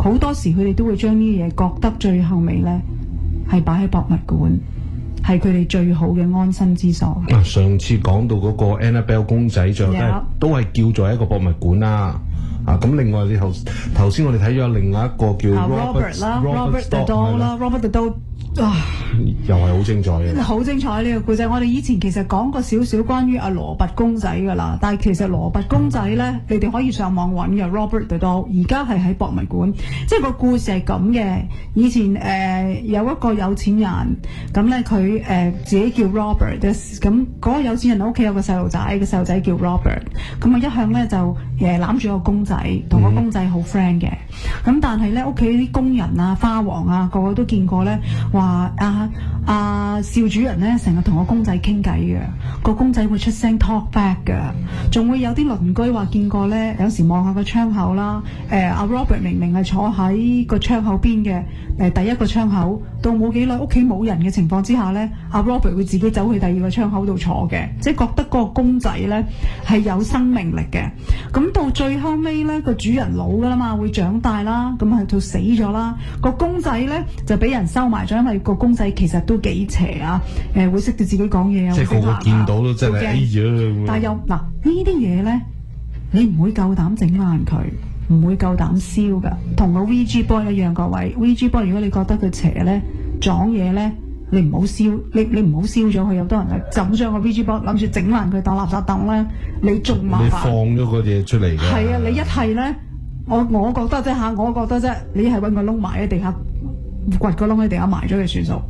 好多時佢哋都會將呢啲嘢覺得最後尾咧係擺喺博物館。係佢哋最好嘅安身之所。上次講到嗰個 Annabelle 公仔像都係叫做一個博物館啦。咁另外你頭先我哋睇咗另外一個叫 Robert 啦 ，Robert the Doll 啦 ，Robert the Doll。又係好精彩嘅，好精彩呢個故仔。我哋以前其實講過少少關於阿羅拔公仔噶啦，但係其實羅拔公仔咧，你哋可以上網揾嘅 Robert the Doll，而家係喺博物館。即係個故事係咁嘅，以前有一個有錢人，咁咧佢自己叫 Robert， 咁嗰個有錢人屋企有個細路仔，個細路仔叫 Robert， 咁啊一向咧就攬住個公仔，同個公仔好 friend 嘅。咁但係咧屋企啲工人啊、花王啊，個個都見過咧。話少主人咧成日同個公仔傾偈嘅，個公仔會出聲 talk back 嘅，仲會有啲鄰居話見過咧，有時望下個窗口啦，阿 Robert 明明係坐喺個窗口邊嘅，第一個窗口，到冇幾耐屋企冇人嘅情況之下咧，阿 Robert 會自己走去第二個窗口度坐嘅，即係覺得個公仔咧係有生命力嘅。咁到最後尾咧，個主人老噶啦嘛，會長大啦，咁係到死咗啦，個公仔咧就俾人收埋咗因為個公仔其實都幾邪啊，會識到自己講嘢啊，即係個個見到都真係哎呀！但係又嗱呢啲嘢咧，你唔會夠膽整爛佢，唔會夠膽燒㗎，同個 Ouija board 一樣，各位 Ouija board 如果你覺得佢邪咧，撞嘢咧。你唔好燒，你唔好燒咗佢。有多人係就咁將個 Ouija board 諗住整爛佢當垃圾抌咧，你仲麻煩。你放咗嗰嘢出嚟嘅。係啊，你一係咧，我覺得啫嚇，我覺得啫，你係揾個窿埋喺地下，掘個窿喺地下埋咗佢算數。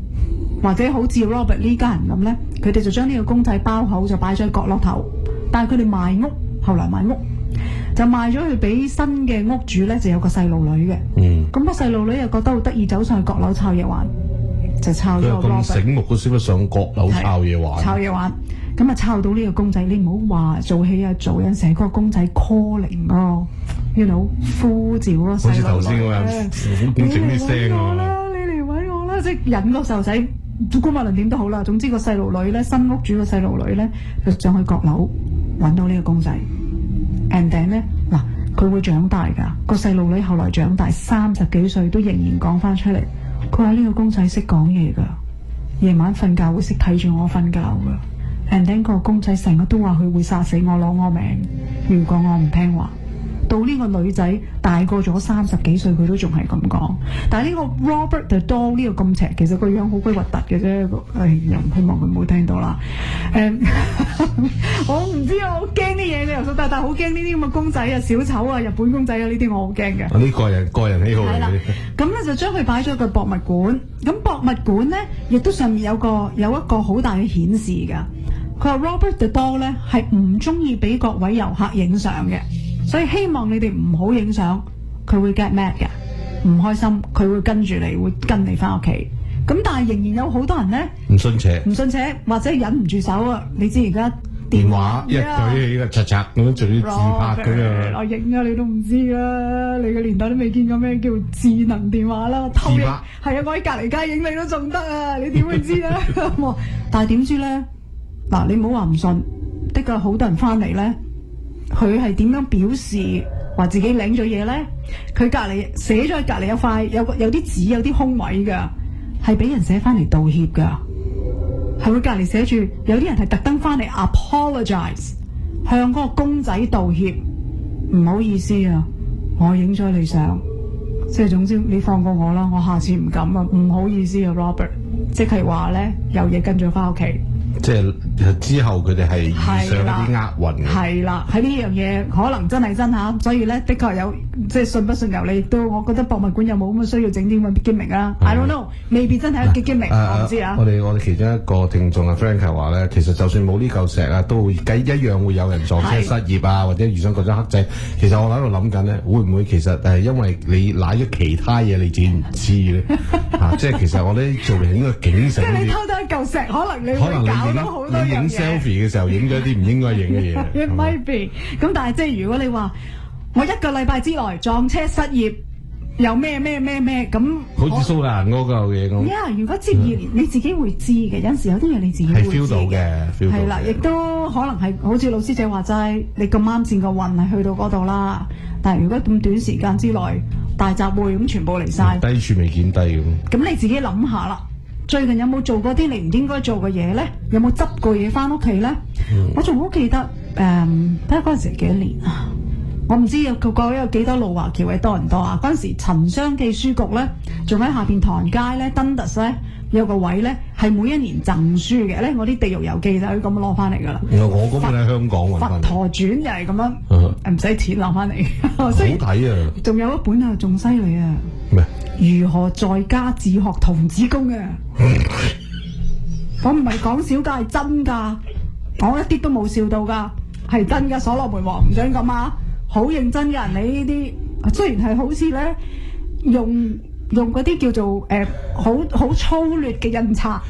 或者好似 Robert 呢家人咁咧，佢哋就將呢個公仔包好就擺咗喺角落頭。但係佢哋賣屋，後來賣屋就賣咗去俾新嘅屋主咧，就有個細路女嘅。咁個細路女又覺得好得意，走上去閣樓抄嘢玩。就抄咗個 Robert，咁醒目都識得上閣樓抄嘢玩。抄嘢玩，咁啊抄到呢個公仔，你唔好話做戲啊，做人成個公仔 calling 咯，you know 呼召咯，好似頭先咁樣，整啲聲啊！你嚟揾我啦，即係引個細路仔，估無論點都好啦。總之個細路女咧，新屋主個細路女咧，就上去閣樓揾到呢個公仔 ，and then 咧嗱，佢會長大㗎。個細路女後來長大30幾歲都仍然講翻出嚟。佢話呢個公仔識講嘢噶，夜晚瞓覺會識睇住我瞓覺噶。and then 個公仔成日都話佢會殺死我攞我命，如果我唔聽話。到呢個女仔大個咗30幾歲，佢都仲係咁講。但係呢個 Robert the Doll 呢個咁邪，其實個樣好鬼核突嘅啫。又希望佢唔好聽到啦。我唔知啊，我好驚啲嘢嘅，由細到大好驚呢啲咁嘅公仔啊、小丑啊、日本公仔啊呢啲，我好驚嘅。呢個人喜好嚟嘅。咁咧就將佢擺咗個博物館。咁博物館咧，亦都上面有一個好大嘅顯示㗎。佢話 Robert the Doll 咧係唔中意俾各位遊客影相嘅。所以希望你哋唔好影相，佢會 get mad 嘅，唔開心，佢會跟住你，會跟你翻屋企。咁但係仍然有好多人咧唔信邪，或者忍唔住手啊！你知而家電話一舉起個嚓嚓咁樣做啲自拍咁樣，我影啊你都唔知啦，你個年代都未見過咩叫智能電話啦，偷影係啊！我喺隔離街影你都仲得啊！你點會知啊？但係點知咧？嗱，你唔好話唔信，的確好多人翻嚟咧。佢係點樣表示話自己領咗嘢咧？佢隔離寫咗喺隔離有塊有啲紙有啲空位㗎，係俾人寫翻嚟道歉㗎。係會隔離寫住有啲人係特登翻嚟 apologize 向嗰個公仔道歉，唔好意思啊，我影咗你相，即係總之你放過我啦，我下次唔敢啊，唔好意思啊 Robert， 即係話咧有嘢跟咗翻屋企。即係之後佢哋係遇上一啲厄運嘅。係啦，喺呢樣嘢可能真係真嚇，所以咧的確有即係信不信由你。都我覺得博物館有冇咁嘅需要整啲咁嘅機明啊 ？I don't know，未必真係一個機明，我唔知啊。我哋其中一個聽眾啊 Frank 話咧，其實就算冇呢嚿石啊，都會一樣會有人撞車失業啊，或者遇上嗰張黑仔。其實我喺度諗緊咧，會唔會其實因為你攋咗其他嘢，你自己唔知咧？即係其實我哋做人應該警醒啲。即係你偷咗一嚿石，可能你會搞到好多樣嘢。你影 selfie 嘅時候影咗啲唔應該影嘅嘢。It might be。咁但係即係如果你話我1個禮拜之內撞車失業，有咩咁，好似蘇格蘭嗰嚿嘢咁。如果接二連，你自己會知嘅。有陣時有啲嘢你自己會知嘅。係 feel 到嘅，係啦，亦都可能係好似老師姐話齋，你咁啱線個運係去到嗰度啦。但係如果咁短時間之內大集會咁全部嚟晒，低處未見低咁。咁你自己諗下啦。最近有冇做過啲你唔應該做嘅嘢咧？有冇執過嘢翻屋企咧？我仲好記得睇下嗰陣時幾多年啊！我唔知有幾多路華橋喺多倫多啊！嗰陣時陳雙記書局咧，仲喺下邊唐人街咧 Dundas 咧有個位咧係每一年贈書嘅咧，我啲地獄遊記就係咁樣攞翻嚟㗎啦。我嗰邊喺香港揾翻。佛陀傳又係咁樣，唔使錢攞翻嚟。好睇啊！仲有一本啊，仲犀利啊！咩？如何在家自學童子功啊！我唔係講笑㗎，係真㗎，我一啲都冇笑到㗎，係真㗎。所羅門王唔想咁啊，好認真嘅人，你呢啲雖然係好似咧用嗰啲叫做好粗劣嘅印刷，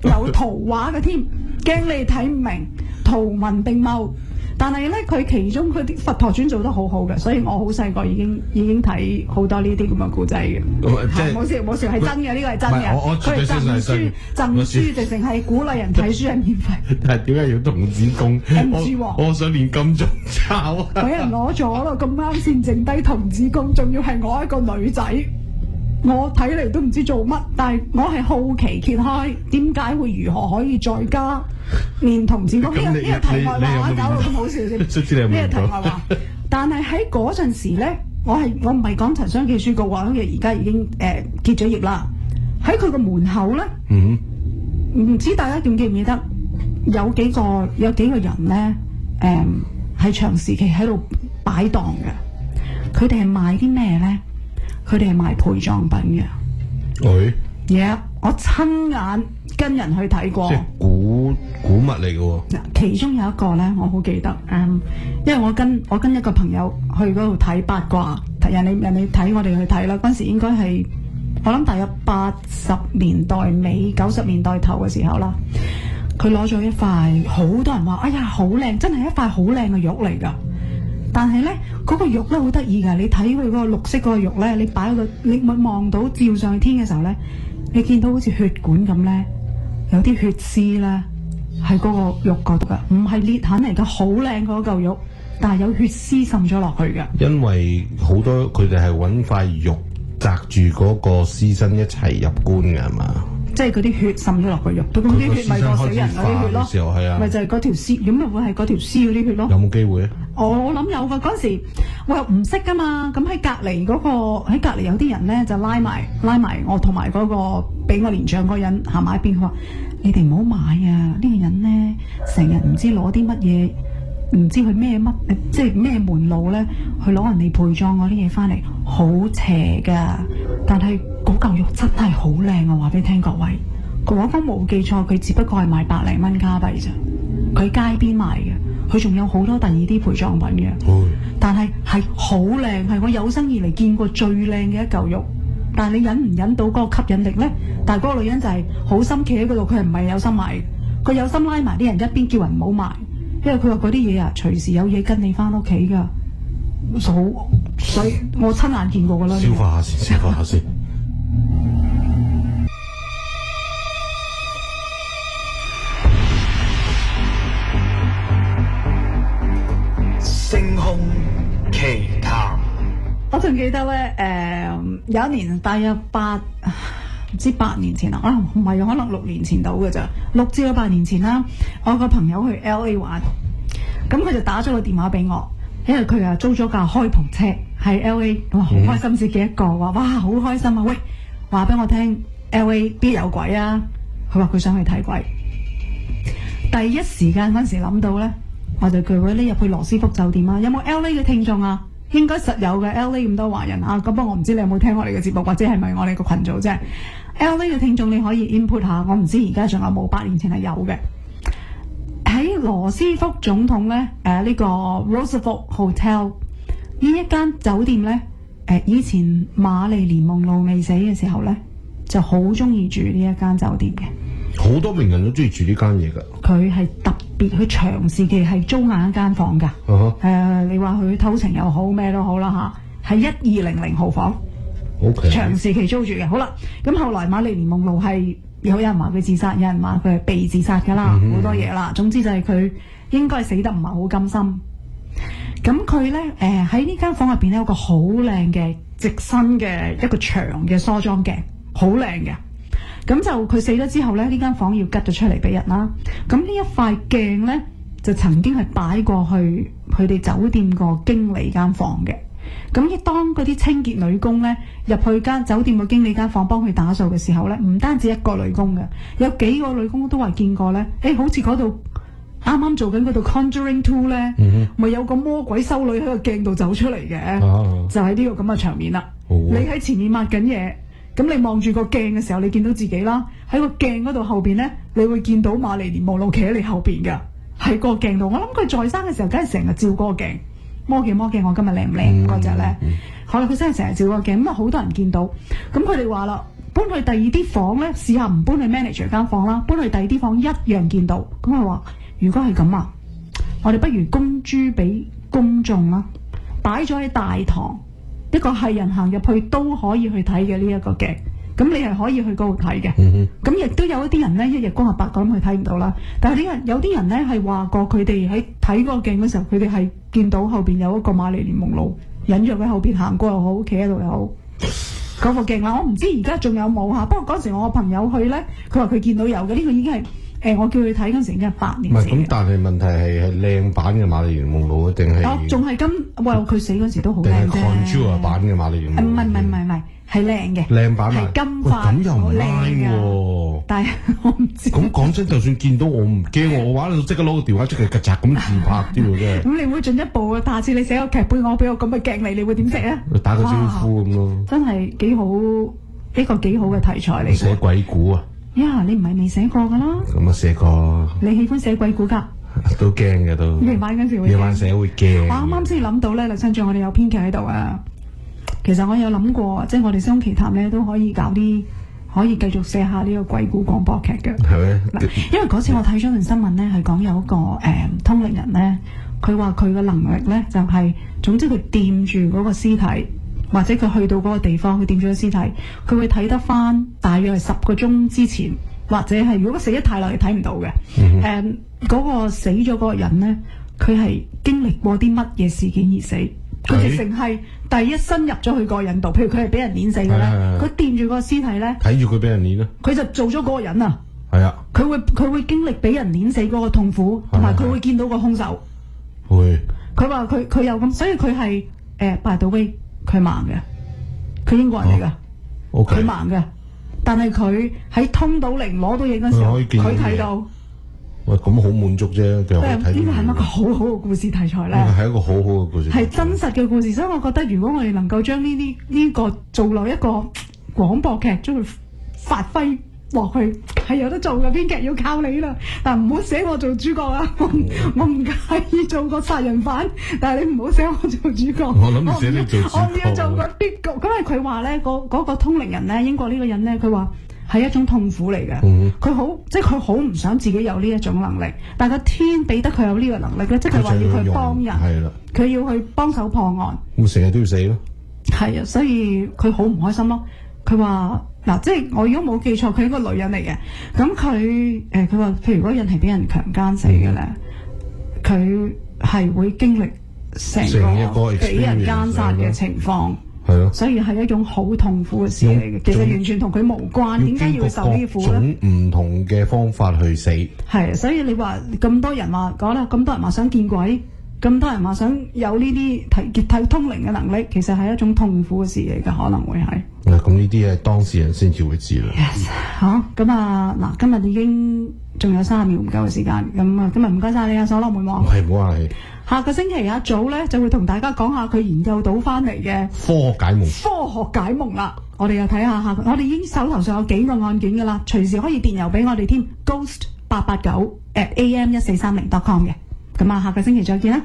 有圖畫嘅添，驚你睇唔明，圖文並茂。但係咧，佢其中佢啲佛陀傳做得好好嘅，所以我好細個已經睇好多呢啲咁嘅故仔嘅。冇笑，係真嘅，呢個係真嘅。佢係贈書，直情係鼓勵人睇書係免費。但係點解要童子功？唔知喎。我想練金鐘罩啊！俾人攞咗咯，咁啱先剩低童子功，仲要係我一個女仔。我睇嚟都唔知做乜，但係我係好奇揭開點解會如何可以再加練童子功呢個題外話，搞到咁好笑先。呢個題外話，但係喺嗰陣時咧，我唔係講陳雙記書局喎，因為而家已經結咗業啦。喺佢個門口咧，唔知大家仲記唔記得有幾個人咧，係長時期喺度擺檔嘅。佢哋係賣啲咩咧？佢哋係賣陪葬品嘅。我親眼跟人去睇過。即係古物嚟嘅喎。其中有一個咧，我好記得，因為我跟一個朋友去嗰度睇八卦，人哋睇我哋去睇啦。嗰陣時應該係我諗大約80年代尾90年代頭嘅時候啦。佢攞咗一塊，好多人話：哎呀，好靚，真係一塊好靚嘅玉嚟㗎。但係咧，嗰個玉咧好得意㗎。你睇佢嗰個綠色嗰個玉咧，你擺喺你望到照上天嘅時候咧，你見到好似血管咁咧，有啲血絲咧喺嗰個玉嗰度㗎，唔係裂痕嚟㗎，好靚嗰嚿玉，但係有血絲滲咗落去㗎。因為好多佢哋係揾塊玉擲住嗰個屍身一齊入棺嘅係嘛？即係嗰啲血滲咗落個玉，咁啲血咪個死人嗰啲血咯，咪就係嗰條屍，咁咪會係嗰條屍嗰啲血咯。有冇機會啊？我諗有㗎，嗰陣時我又唔識㗎嘛，咁喺隔離有啲人咧就拉埋我同埋嗰個比我年長嗰人行埋一邊，佢話：你哋唔好買啊！呢個人咧成日唔知攞啲乜嘢，唔知佢咩即係咩門路咧，去攞人哋陪葬嗰啲嘢翻嚟，好邪㗎。但係嗰嚿玉真係好靚啊！話俾你聽各位，我方冇記錯，佢只不過係賣100零蚊加幣咋，佢街邊賣嘅，佢仲有好多第二啲陪葬品嘅，但係好靚，係我有生以嚟見過最靚嘅一嚿玉。但係你忍唔忍到嗰個吸引力咧？但係嗰個女人就係好心企喺嗰度，佢係唔係有心買？佢有心拉埋啲人一邊叫人唔好買，因為佢話嗰啲嘢啊，隨時有嘢跟你翻屋企㗎。所以我親眼見過㗎啦。消化下先。星空奇談。我仲記得咧，有一年大約唔知8年前啦，唔係，可能6年前到嘅咋，6至8年前啦。我個朋友去 LA 玩，咁佢就打咗個電話俾我。因為佢啊租咗架開篷車喺 LA， 哇好開心，自己一個話哇好開心啊！喂，話俾我聽 LA 邊有鬼啊？佢話佢想去睇鬼。第一時間嗰陣時諗到咧，我就叫佢匿入去羅斯福酒店啊！有冇 LA 嘅聽眾啊？應該實有嘅 LA 咁多華人啊！咁不過我唔知你有冇聽我哋嘅節目，或者係咪我哋個群組啫？LA 嘅聽眾你可以 input 下，我唔知而家仲有冇，8年前係有嘅。喺羅斯福總統咧，呢個 Roosevelt Hotel 呢一間酒店咧，以前瑪麗蓮夢露未死嘅時候咧，就好中意住呢一間酒店嘅。好多名人都中意住呢間嘢㗎。佢係特別，佢長時期係租硬一間房㗎。你話佢偷情又好咩都好啦嚇，係1200號房。OK。長時期租住嘅。好啦，咁後來瑪麗蓮夢露係。有人話佢自殺，有人話佢係被自殺㗎啦，好多嘢啦。總之就係佢應該死得唔係好甘心。咁佢咧喺呢間房入邊咧有個好靚嘅直身嘅一個長嘅梳妝鏡，好靚嘅。咁就佢死咗之後咧，呢間房要吉咗出嚟俾人啦。咁呢一塊鏡咧就曾經係擺過去佢哋酒店個經理間房嘅。咁當嗰啲清潔女工咧入去間酒店個經理間房幫佢打掃嘅時候咧，唔單止一個女工嘅，有幾個女工都話見過咧。好似嗰度啱啱做緊嗰度 Conjuring 2咧，咪有個魔鬼修女喺個鏡度走出嚟嘅，就係呢個咁嘅場面啦。你喺前面抹緊嘢，咁你望住個鏡嘅時候，你見到自己啦。喺個鏡嗰度後邊咧，你會見到瑪麗蓮夢露企喺你後邊㗎，喺個鏡度。我諗佢在生嘅時候，梗係成日照嗰個鏡。魔鏡，我今日靚唔靚嗰隻咧？可能佢真係成日照個鏡，咁啊好多人見到。咁佢哋話啦，搬去第二啲房咧，試下唔搬去 manager 間房啦，搬去第二啲房一樣見到。咁佢話：如果係咁啊，我哋不如公諸俾公眾啦，擺咗喺大堂，一個係人行入去都可以去睇嘅呢一個鏡。咁你係可以去嗰度睇嘅。咁亦都有一啲人咧，一日光日白咁去睇唔到啦。但係有啲人咧係話過，佢哋喺睇嗰個鏡嗰時候，佢哋係見到後邊有一個瑪麗蓮夢露隱約喺後邊行過又好，企喺度又好。嗰副鏡啦。我唔知而家仲有冇嚇，不過嗰時我朋友去咧，佢話佢見到有嘅，呢個已經係我叫佢睇嗰陣時已經係8年。唔係咁，但係問題係靚版嘅瑪麗蓮夢露定係？仲係佢死嗰時都好靚啫。定係 contour 版嘅瑪麗蓮夢露？唔係，係靚嘅。靚版係金髮，咁又唔靚喎。但係我唔知。咁講真，就算見到我唔驚，我話即刻攞個電話出嚟，吉嚓咁自拍啲喎，真係。咁你會進一步啊？下次你寫個劇本，我俾我咁嘅鏡你會點寫啊？打個招呼咁咯。真係幾好，一個幾好嘅題材嚟。寫鬼故啊！呀，你唔係未寫過㗎啦？咁啊寫過。你喜歡寫鬼故㗎？都驚嘅都。夜晚嗰時會。夜晚寫會驚。我啱啱先諗到咧，劉振俊，我哋有編劇喺度啊。其實我有諗過，即係我哋星期談咧都可以搞啲，可以繼續寫下呢個鬼故廣播劇嘅。係咩？因為嗰次我睇咗段新聞咧，係講有一個通靈人咧，佢話佢嘅能力咧就係，總之佢掂住嗰個屍體，或者佢去到嗰個地方，佢掂住個屍體，佢會睇得翻大約係10個鐘之前，或者係如果死得太耐，係睇唔到嘅。嗰個死咗嗰個人咧，佢係經歷過啲乜嘢事件而死？佢直情係第一身入咗去個人度，譬如佢係俾人碾死嘅咧，佢掂住個屍體咧，睇住佢俾人碾啦，佢就做咗嗰個人啊。係啊，佢會經歷俾人碾死嗰個痛苦，同埋佢會見到個兇手。會。佢話佢有咁，所以佢係by the way，佢盲嘅，佢英國人嚟㗎，佢盲嘅，但係佢喺通到靈攞到嘢嗰時候，佢睇到。喂，咁好滿足啫，佢可以睇到。呢個係一個好好嘅故事題材咧。係一個好好嘅故事。係真實嘅故事，所以我覺得如果我哋能夠將呢個做落一個廣播劇，將佢發揮落去，係有得做嘅。編劇要靠你啦，但唔好寫我做主角啊！我唔介意做個殺人犯，但係你唔好寫我做主角。我諗住寫你做主角。我要做個啲角，因為佢話咧，嗰個通靈人咧，英國呢個人咧，佢話。係一種痛苦嚟嘅，佢好唔想自己有呢一種能力，但係個天俾得佢有呢個能力咧，即係話要佢幫人，佢要去幫手破案，咁成日都要死咯。係啊，所以佢好唔開心咯。佢話嗱，即係我如果冇記錯，佢係一個女人嚟嘅，咁佢話，譬如嗰個人係俾人強姦死嘅咧，佢係會經歷成個俾人姦殺嘅情況。係咯，所以係一種好痛苦嘅事嚟嘅，其實完全同佢無關。點解要受呢啲苦咧？用唔同嘅方法去死。係，所以你話咁多人話講啦，咁多人話想見鬼，咁多人話想有呢啲睇通靈嘅能力，其實係一種痛苦嘅事嚟嘅，可能會係。咁呢啲係當事人先至會知啦。Yes， 好，咁啊嗱，今日已經仲有30秒唔夠嘅時間，咁啊今日唔該晒你啊，所羅門王。係，唔好客氣。下個星期阿祖咧就會同大家講下佢研究到翻嚟嘅科學解夢啦。我哋又睇下我哋已經手頭上有幾個案件噶啦，隨時可以電郵俾我哋添 ，ghost889@am1430.com 嘅。咁啊，下個星期再見啦。